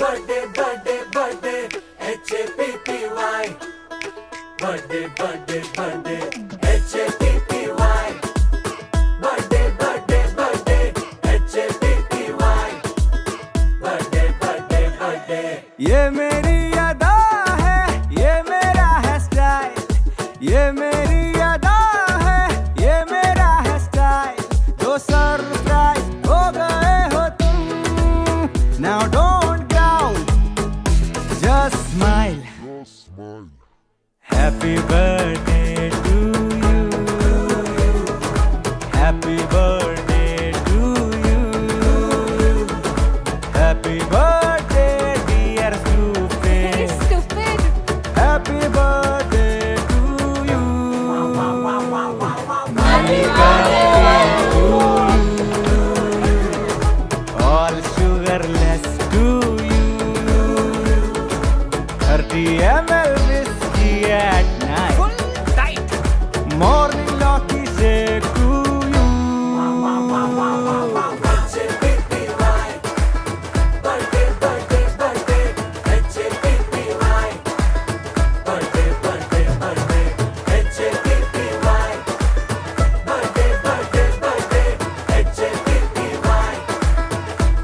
birthday, birthday, birthday, H-A-P-P-Y. Birthday, birthday, birthday, H-A-P-P-Y. Birthday, birthday, birthday, H-A-P-P-Y. Birthday, birthday, birthday. ये मेरी अदा है, ये मेरा है स्टाइल, ये मेरी अदा है, ये मेरा है स्टाइल। जो सरप्राइज हो गए हो तुम, now don't growl, just smile. Happy birthday to you, happy birthday to you, happy birthday dear stupid, happy birthday to you, happy birthday to you, all sugarless to you, 30 ml whiskey at night, full tight, morning lucky shake to you. H-A-P-P-Y. Birthday, birthday, birthday, H-A-P-P-Y. Birthday, birthday, birthday, H-A-P-P-Y. Birthday, birthday, birthday, H-A-P-P-Y.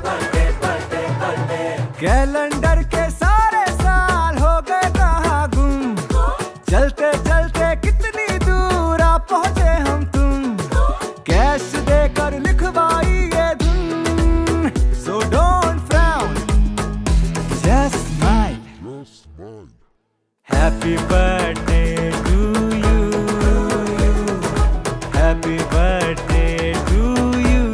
Birthday, birthday, birthday. Calendar के सारे साल हो गए कहाँ गुम, चलते चलते कितनी दूर आ पहुँचे हम तुम, कैश देकर लिखवाई ये धुन, so don't frown, just smile. Happy birthday to you, happy birthday to you,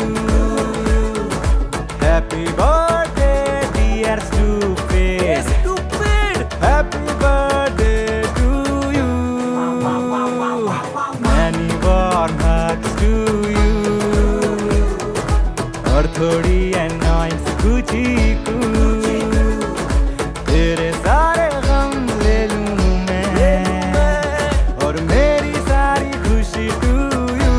happy birthday dear stupid, happy birthday to you, many warm hugs to you, और थोड़ी annoyance कुची कू, तेरे सारे गम ले लूं मैं, और मेरी सारी खुशी to you.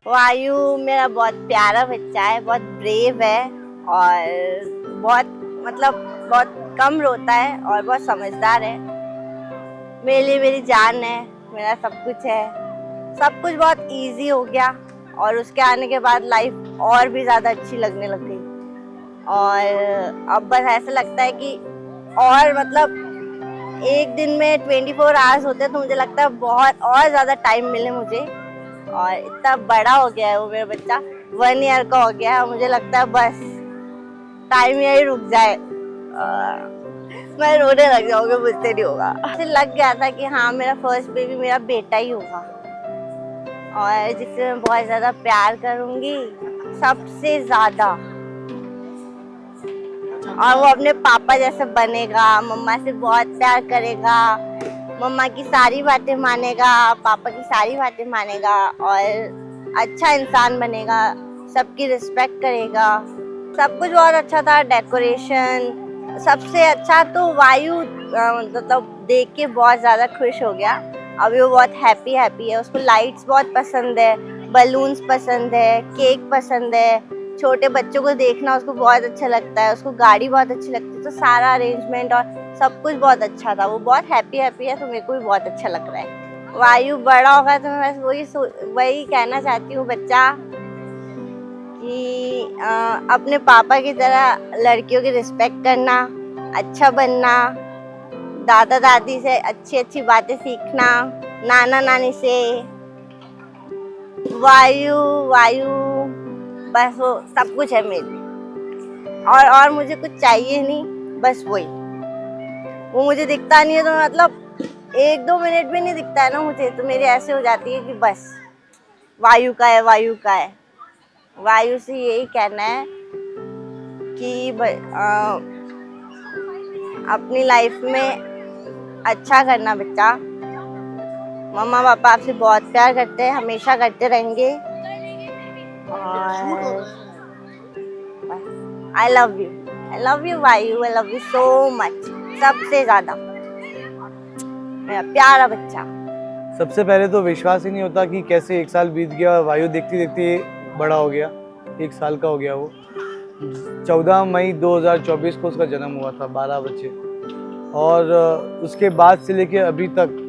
वायु मेरा बहुत प्यारा बच्चा है, बहुत ब्रेव है और बहुत बहुत कम रोता है और बहुत समझदार है। मेरे लिए मेरी जान है, मेरा सब कुछ है। सब कुछ बहुत इजी हो गया और उसके आने के बाद लाइफ और भी ज़्यादा अच्छी लगने लग गई। और अब बस ऐसा लगता है कि और एक दिन में 24 आवर्स होते हैं तो मुझे लगता है बहुत और ज़्यादा टाइम मिले मुझे। और इतना बड़ा हो गया है वो मेरा बच्चा, 1 ईयर का हो गया है और मुझे लगता है बस टाइम यही रुक जाए, मैं रोने लग जाऊंगी, मुझसे नहीं होगा। मुझे लग गया था कि हाँ मेरा फर्स्ट बेबी मेरा बेटा ही होगा और जिससे मैं बहुत ज़्यादा प्यार करूँगी, सबसे ज़्यादा। और वो अपने पापा जैसे बनेगा, मम्मा से बहुत प्यार करेगा, मम्मा की सारी बातें मानेगा, पापा की सारी बातें मानेगा और अच्छा इंसान बनेगा, सबकी रिस्पेक्ट करेगा। सब कुछ बहुत अच्छा था, डेकोरेशन सबसे अच्छा। तो वायु देख के बहुत ज़्यादा खुश हो गया। अभी वो बहुत हैप्पी है, उसको लाइट्स बहुत पसंद है, बलून्स पसंद है, केक पसंद है, छोटे बच्चों को देखना उसको बहुत अच्छा लगता है, उसको गाड़ी बहुत अच्छी लगती है। तो सारा अरेंजमेंट और सब कुछ बहुत अच्छा था, वो बहुत हैप्पी है तो मेरे को भी बहुत अच्छा लग रहा है। वायु बड़ा होगा तो मैं बस वही कहना चाहती हूँ बच्चा कि अपने पापा की तरह लड़कियों की रिस्पेक्ट करना, अच्छा बनना, दादा दादी से अच्छी अच्छी बातें सीखना, नाना नानी से, वायु वायु, बस वो सब कुछ है मेरे। और मुझे कुछ चाहिए नहीं, बस वही। वो मुझे दिखता नहीं है तो मतलब 1-2 मिनट भी नहीं दिखता है ना मुझे, तो मेरी ऐसे हो जाती है कि बस वायु का है, वायु का है। वायु से यही कहना है कि अपनी लाइफ में अच्छा करना बच्चा। मम्मा पापा आपसे बहुत प्यार करते हैं, हमेशा करते रहेंगे। और आई लव यू वायु, I love you so much, सबसे ज्यादा मेरा प्यारा बच्चा। सबसे पहले तो विश्वास ही नहीं होता कि कैसे 1 साल बीत गया और वायु देखते देखते बड़ा हो गया। 1 साल का हो गया वो। 14 मई 2024 को उसका जन्म हुआ था 12 बजे, और उसके बाद से लेके अभी तक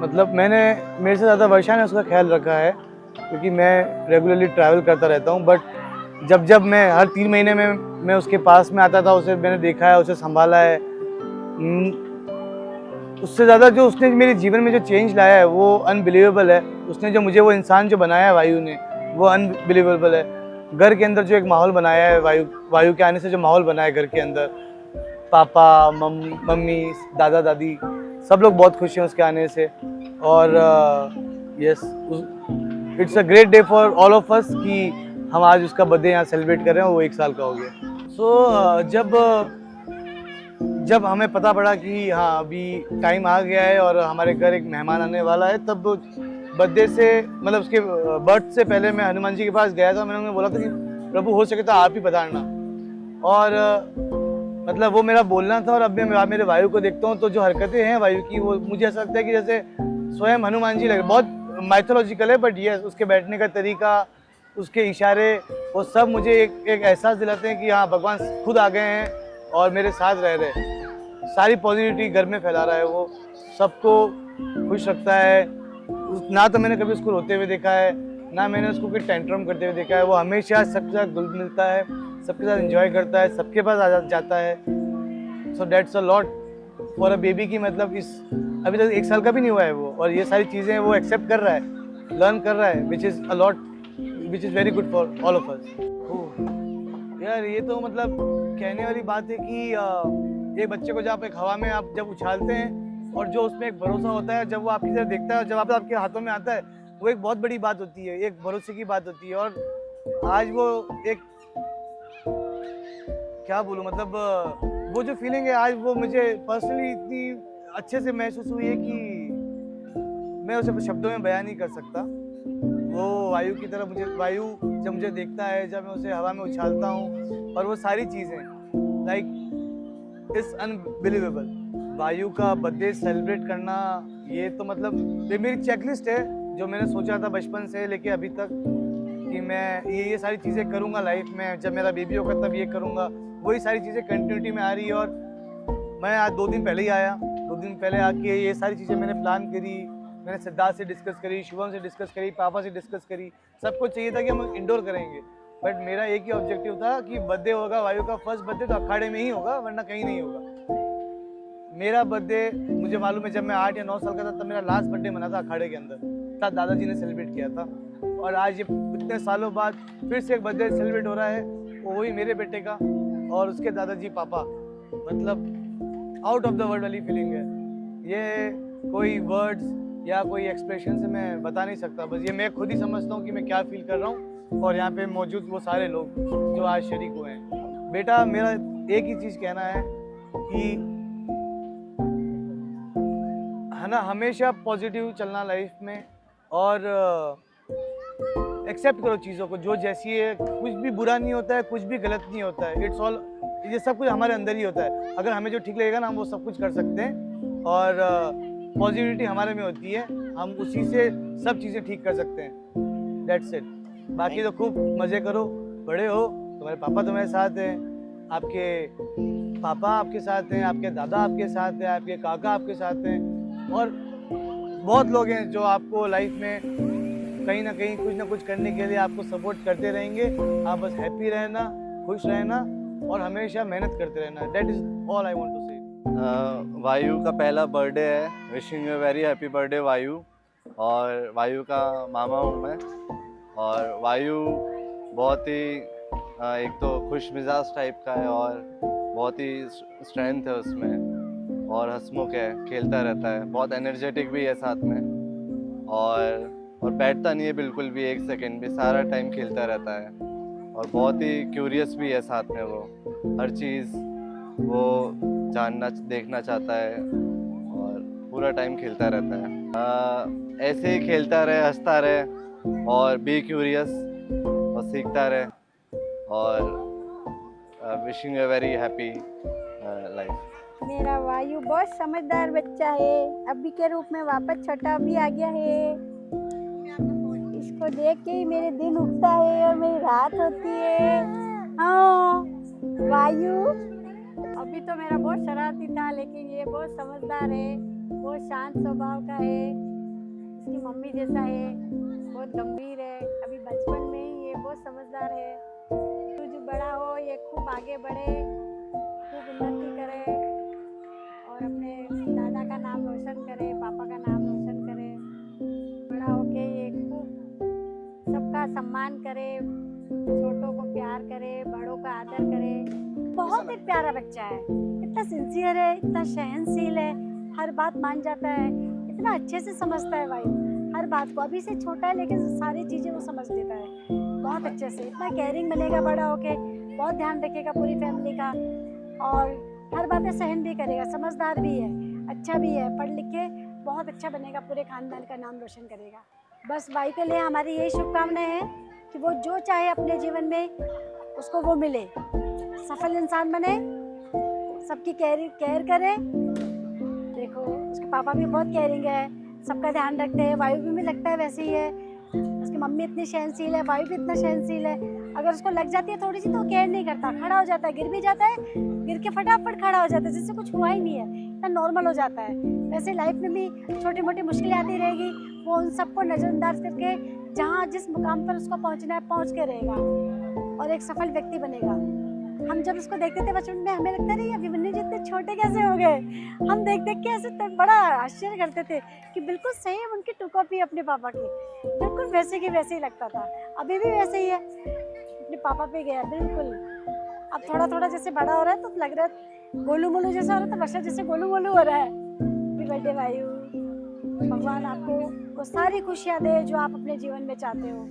मतलब मेरे से ज़्यादा वर्षा ने उसका ख्याल रखा है, क्योंकि मैं रेगुलरली ट्रैवल करता रहता हूँ। बट जब मैं हर 3 महीने में मैं उसके पास में आता था, उसे मैंने देखा है, उसे संभाला है। उससे ज़्यादा जो उसने मेरे जीवन में जो चेंज लाया है वो अनबिलीवेबल है। उसने जो मुझे वो इंसान जो बनाया है वायु ने, वो अनबिलीवेबल है। घर के अंदर जो एक माहौल बनाया है वायु के आने से, जो माहौल बनाया है घर के अंदर, पापा मम्मी दादा दादी सब लोग बहुत खुश हैं उसके आने से। और yes, it's a great day for all of us कि हम आज उसका बर्थडे यहाँ सेलिब्रेट कर रहे हैं। वो 1 साल का हो गया। सो जब हमें पता पड़ा कि हाँ अभी टाइम आ गया है और हमारे घर एक मेहमान आने वाला है, तब बर्थडे से मतलब उसके बर्थ से पहले मैं हनुमान जी के पास गया था। मैंने उन्हें बोला था कि प्रभु हो सके तो आप ही पधारना। और मतलब वो मेरा बोलना था। और अब मैं मेरे वायु को देखता हूँ तो जो हरकतें हैं वायु की, वो मुझे ऐसा लगता है कि जैसे स्वयं हनुमान जी लगे। बहुत माइथोलॉजिकल है, बट ये उसके बैठने का तरीका, उसके इशारे, वो सब मुझे एक एहसास दिलाते हैं कि हाँ भगवान खुद आ गए हैं और मेरे साथ रह रहे हैं। सारी पॉजिटिविटी घर में फैला रहा है। वो सबको खुश रखता है। ना तो मैंने कभी उसको रोते हुए देखा है, ना मैंने उसको कोई टेंट्रम करते हुए देखा है। वो हमेशा सबके साथ घुल मिलता है, सबके साथ एंजॉय करता है, सबके पास आ जाता है। So that's a lot for a baby की। मतलब अभी तक 1 साल का भी नहीं हुआ है वो, और ये सारी चीज़ें वो एक्सेप्ट कर रहा है, लर्न कर रहा है, which is a lot, which is very good for all of us. यार ये तो मतलब कहने वाली बात है कि एक बच्चे को जब आप एक हवा में आप जब उछालते हैं, और जो उसमें एक भरोसा होता है, जब वो आपकी तरफ देखता है, जब आपके हाथों में आता है, वो एक बहुत बड़ी बात होती है, एक भरोसे की बात होती है। और आज वो एक क्या बोलूँ, मतलब वो जो फीलिंग है आज वो मुझे पर्सनली इतनी अच्छे से महसूस हुई है कि मैं उसे शब्दों में बयान नहीं कर सकता। वो वायु की तरफ वायु जब मुझे देखता है, जब मैं उसे हवा में उछालता हूँ, और वो सारी चीज़ें लाइक इट्स अनबिलीवेबल। वायु का बर्थडे सेलिब्रेट करना, ये तो मतलब ये मेरी चेकलिस्ट है जो मैंने सोचा था बचपन से लेके अभी तक कि मैं ये सारी चीज़ें करूँगा लाइफ में। जब मेरा बेबी होगा तब ये करूँगा। वही सारी चीज़ें कंटिन्यूटी में आ रही है। और मैं आज 2 दिन पहले ही आया। 2 दिन पहले आके ये सारी चीज़ें मैंने प्लान करी। मैंने सिद्धार्थ से डिस्कस करी, शुभम से डिस्कस करी, पापा से डिस्कस करी। सबको चाहिए था कि हम इंडोर करेंगे, बट मेरा एक ही ऑब्जेक्टिव था कि बर्थडे होगा वायु का, फर्स्ट बर्थडे तो अखाड़े में ही होगा, वरना कहीं नहीं होगा। मेरा बर्थडे मुझे मालूम है, जब मैं 8 या 9 साल का था तब मेरा लास्ट बर्थडे मना था अखाड़े के अंदर, तब दादाजी ने सेलिब्रेट किया था। और आज ये इतने सालों बाद फिर से एक बर्थडे सेलिब्रेट हो रहा है, वो वही मेरे बेटे का और उसके दादाजी पापा। मतलब आउट ऑफ द वर्ल्ड वाली फीलिंग है ये। कोई वर्ड्स या कोई एक्सप्रेशन से मैं बता नहीं सकता। बस ये मैं खुद ही समझता हूँ कि मैं क्या फील कर रहा हूँ, और यहाँ पे मौजूद वो सारे लोग जो आज शरीक हुए हैं। बेटा, मेरा एक ही चीज़ कहना है कि है ना, हमेशा पॉजिटिव चलना लाइफ में, और एक्सेप्ट करो चीज़ों को जो जैसी है। कुछ भी बुरा नहीं होता है, कुछ भी गलत नहीं होता है। इट्स ऑल, ये सब कुछ हमारे अंदर ही होता है। अगर हमें जो ठीक लगेगा ना, हम वो सब कुछ कर सकते हैं। और पॉजिटिविटी हमारे में होती है, हम उसी से सब चीज़ें ठीक कर सकते हैं। That's it. बाकी तो खूब मज़े करो, बड़े हो, तुम्हारे पापा तुम्हारे साथ हैं, आपके पापा आपके साथ हैं, आपके दादा आपके साथ हैं, आपके काका आपके साथ हैं, और बहुत लोग हैं जो आपको लाइफ में कहीं ना कहीं कुछ ना कुछ करने के लिए आपको सपोर्ट करते रहेंगे। आप बस हैप्पी रहना, खुश रहना, और हमेशा मेहनत करते रहना। That is all I want to say. Vayu का पहला बर्थडे है। Wishing you very happy birthday Vayu. और वायु का मामा हूँ मैं। और वायु बहुत ही एक तो खुश मिजाज टाइप का है और बहुत ही स्ट्रेंथ है उसमें और हंसमुख है, खेलता रहता है, बहुत एनर्जेटिक भी है साथ में और बैठता नहीं है बिल्कुल भी, एक सेकंड भी, सारा टाइम खेलता रहता है और बहुत ही क्यूरियस भी है साथ में। वो हर चीज़ वो जानना देखना चाहता है और पूरा टाइम खेलता रहता है। ऐसे ही खेलता रहे, हंसता रहे और बी क्यूरियस और सीखता रहे और wishing you very happy life. मेरा वायु बहुत समझदार बच्चा है, अभी के रूप में वापस छोटा भी आ गया है। इसको देख के ही मेरे दिन उगता है और मेरी रात होती है। हाँ वायु अभी तो मेरा बहुत शरारती था, लेकिन ये बहुत समझदार है, बहुत शांत स्वभाव का है, इसकी मम्मी जैसा है, बहुत गंभीर है। अभी बचपन में ही ये बहुत समझदार है। तू जो बड़ा हो ये खूब आगे बढ़े, खूब उन्नति करे और अपने दादा का नाम रोशन करे, पापा का नाम रोशन करे। बड़ा होके ये खूब सबका सम्मान करे, छोटों को प्यार करे, बड़ों का आदर करे। बहुत ही प्यारा बच्चा है, इतना सिंसियर है, इतना सहनशील है, हर बात मान जाता है, इतना अच्छे से समझता है वायु हर बात को। अभी से छोटा है लेकिन सारी चीज़ें वो समझ लेता है बहुत अच्छे से। इतना केयरिंग बनेगा बड़ा होके, बहुत ध्यान रखेगा पूरी फैमिली का और हर बातें सहन भी करेगा, समझदार भी है, अच्छा भी है, पढ़ लिख के बहुत अच्छा बनेगा, पूरे खानदान का नाम रोशन करेगा। बस भाई के लिए हमारी यही शुभकामनाएं हैं कि वो जो चाहे अपने जीवन में उसको वो मिले, सफल इंसान बने, सबकी केयर करे। देखो उसके पापा भी बहुत केयरिंग है, सबका ध्यान रखते हैं, वायु भी लगता है वैसे ही है। उसकी मम्मी इतनी सहनशील है, वायु भी इतना सहनशील है। अगर उसको लग जाती है थोड़ी सी तो केयर नहीं करता, खड़ा हो जाता है, गिर भी जाता है, गिर के फटाफट खड़ा हो जाता है जैसे कुछ हुआ ही नहीं है, इतना नॉर्मल हो जाता है। वैसे लाइफ में भी छोटी मोटी मुश्किलें आती रहेगी, वो उन सबको नज़रअंदाज करके जहाँ जिस मुकाम पर उसको पहुँचना है पहुँच के रहेगा और एक सफल व्यक्ति बनेगा। हम जब उसको देखते थे बचपन में हमें लगता नहीं अभिमन्यु जी इतने छोटे कैसे हो गए। हम देख देख के ऐसे बड़ा आश्चर्य करते थे कि बिल्कुल सेम उनकी टू कॉपी अपने पापा की, बिल्कुल वैसे की वैसे ही लगता था। अभी भी वैसे ही है, अपने पापा पे गया बिल्कुल। अब थोड़ा थोड़ा जैसे बड़ा हो रहा है तो लग रहा है गोलू मोलू जैसा हो रहा है, तो वर्षा जैसे गोलू मोलू हो रहा है। हैप्पी बर्थडे वायु, भगवान आपको वो सारी खुशियाँ दे जो आप अपने जीवन में चाहते हो।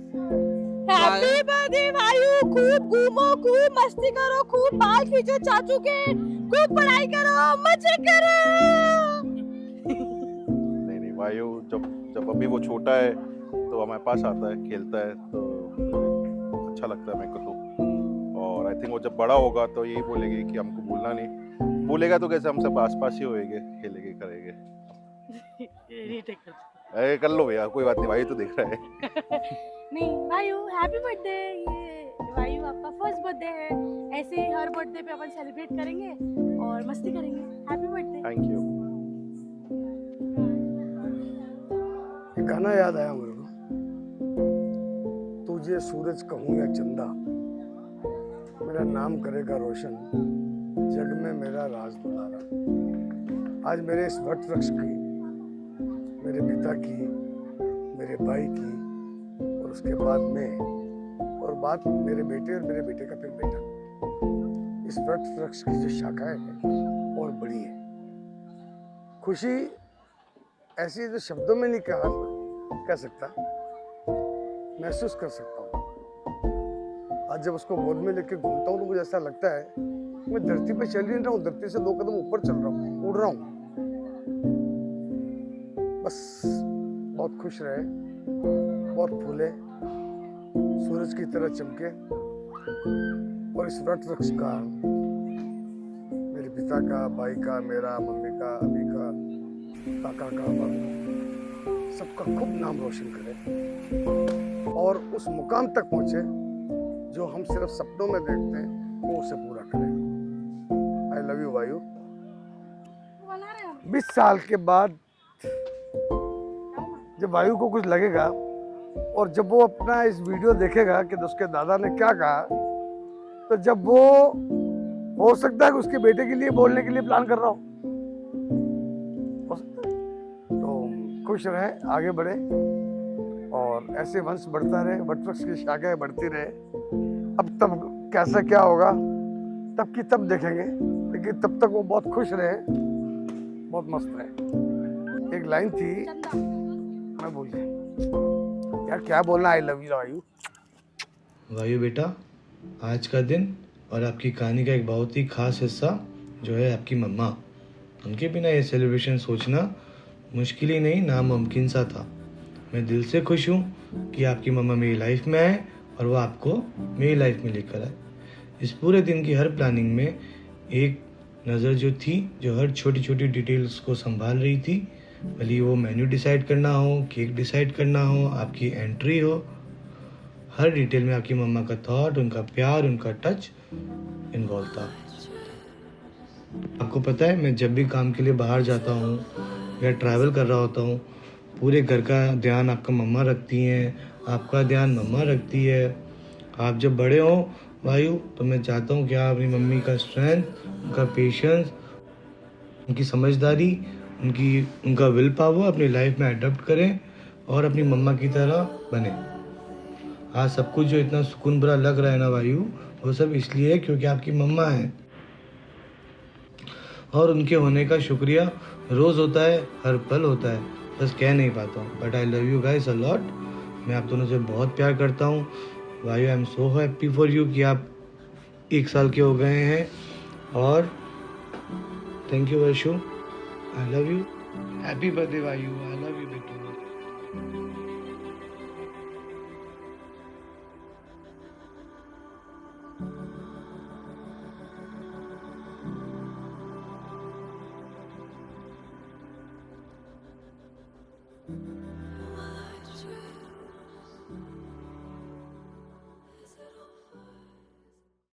हैप्पी बर्थडे वायु, खूब घूमो, खूब मस्ती करो, खूब बाल खींचो चाचू के, खूब पढ़ाई करो, मजे करो। नहीं वायु जब अभी वो छोटा है तो हमारे पास आता है, खेलता है, तो अच्छा लगता है मेरे को तो। और आई थिंक वो जब बड़ा होगा तो यही बोलेगी कि हमको भूलना नहीं, भूलेगा तो कैसे, हम सब आस पास ही होएंगे, खेलेंगे करेंगे। अरे कर लो भैया, कोई बात नहीं, वायु तो देख रहा है। नहीं वायु हैप्पी बर्थडे, ये वायु आपका फर्स्ट बर्थडे है, ऐसे ही हर बर्थडे पे अपन सेलिब्रेट करेंगे और मस्ती करेंगे। Happy birthday. Thank you. एक गाना याद आया मेरे को, तुझे सूरज कहूँ या चंदा, मेरा नाम करेगा रोशन, जग में मेरा राज दुलारा। आज मेरे इस वट वृक्ष की, मेरे पिता की, मेरे भाई की और उसके बाद मैं, और बात मेरे बेटे और मेरे बेटे का फिर बेटा, इस वट वृक्ष की जो शाखाएं हैं और बड़ी है। खुशी ऐसी है जो शब्दों में नहीं कह सकता, महसूस कर सकता हूँ। आज जब उसको गोद में लेके घूमता हूँ तो मुझे ऐसा लगता है मैं धरती पे चल नहीं रहा हूँ, धरती से 2 कदम ऊपर चल रहा हूँ, उड़ रहा हूँ। बस बहुत खुश रहे, बहुत फूले, सूरज की तरह चमके और इस वट वृक्ष का, मेरे पिता का, भाई का, मेरा, मम्मी का, अभी का, काका का, सबका खूब नाम रोशन करे और उस मुकाम तक पहुंचे जो हम सिर्फ सपनों में देखते हैं, वो उसे पूरा करें। आई लव यू वायु। 20 साल के बाद जब वायु को कुछ लगेगा और जब वो अपना इस वीडियो देखेगा कि उसके दादा ने क्या कहा, तो जब वो हो सकता है कि उसके बेटे के लिए बोलने के लिए प्लान कर रहा हो, खुश रहें, आगे बढ़े और ऐसे वंश बढ़ता रहे, वटवृक्ष की शाखाएं बढ़ती रहे। अब तब कैसा क्या होगा तब की तब देखेंगे, लेकिन तब तक वो बहुत खुश रहे, बहुत मस्त रहे। एक लाइन थी, मैं भूल गया यार, क्या बोलना, आई लव यू वायु। वायु बेटा, आज का दिन और आपकी कहानी का एक बहुत ही खास हिस्सा जो है आपकी मम्मा, उनके बिना ये सेलिब्रेशन सोचना मुश्किल ही नहीं, नामुमकिन सा था। मैं दिल से खुश हूँ कि आपकी मम्मा मेरी लाइफ में आए और वो आपको मेरी लाइफ में लेकर आए। इस पूरे दिन की हर प्लानिंग में एक नज़र जो थी, जो हर छोटी छोटी डिटेल्स को संभाल रही थी, भले वो मेन्यू डिसाइड करना हो, केक डिसाइड करना हो, आपकी एंट्री हो, हर डिटेल में आपकी मम्मा का थॉट, उनका प्यार, उनका टच इन्वॉल्व था। आपको पता है, मैं जब भी काम के लिए बाहर जाता हूँ या ट्रैवल कर रहा होता हूँ, पूरे घर का ध्यान आपका मम्मा रखती हैं, आपका ध्यान मम्मा रखती है। आप जब बड़े हो वायु, तो मैं चाहता हूँ कि आप अपनी मम्मी का स्ट्रेंथ, उनका पेशेंस, उनकी समझदारी, उनका विल पावर अपनी लाइफ में अडॉप्ट करें और अपनी मम्मा की तरह बने। आज सब कुछ जो इतना सुकून भरा लग रहा है ना वायु, वो सब इसलिए है क्योंकि आपकी मम्मा है, और उनके होने का शुक्रिया रोज़ होता है, हर पल होता है, बस कह नहीं पाता हूँ। But I love you guys a lot. मैं आप दोनों से बहुत प्यार करता हूँ। वायु, I am so happy for you कि आप 1 साल के हो गए हैं, और thank you Vaishu, I love you. Happy birthday वायु, आई लव यू बेटू।